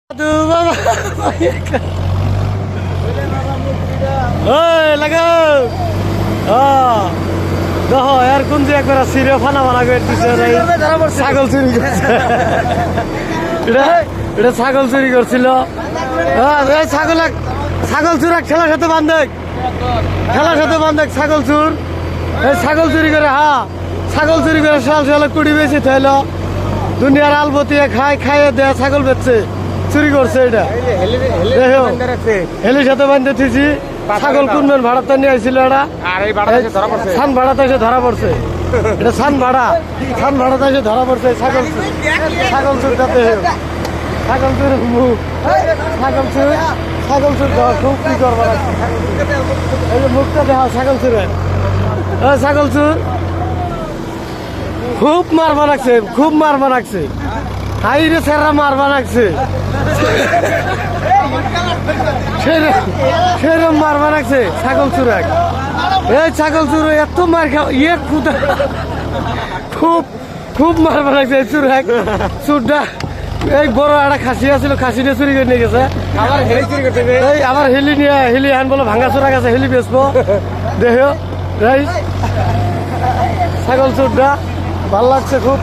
Aduh, Mama. Hei, লাগাও। দেখো এর কোন যে একবার সিরিয়া ফানা মারা করে দিছে ছাগল চুরি করছে এটা ছাগল চুরি করছিল এই ছাগল চুর খেলার সাথে বান্ধব ছাগল চুর এই ছাগল চুরি করে ছাগল চুরি করে সাল কুড়ি বেশি থাইলো দুনিয়ার আলবতিয়া খাইয়ে দেয়া ছাগল বেচছে চুরি করছে এটা হেলির সাথে বান্ধে থিছি ছাগল কুনবেন ভাড়াতে নিয়ে আসছিল এটা ছান ভাড়াতে এসে ধরা পড়ছে এটা ছান ভাড়াতে এসে ধরা পড়ছে ছাগল চুর যাতে ছাগল চুর খুব কি করবার এই যে মুখটা দেখা ছাগল চুরের ছাগল চুর খুব মারবা লাগছে হাইরে সেরা মারবা লাগছে সেরম মারবা লাগছে ছাগল চুরাক এই ছাগল চুর এত মার খাও খুদা খুব মারবা লাগছে এই চুরটা এই বড় একটা খাসি আছিল খাসিটা চুরি করে নিয়ে গেছে এই আমার হেলি আন বলে ভাঙা চোরা গেছে হেলি বেচবো দেহ এই ছাগল চুরটা ভাল লাগছে খুব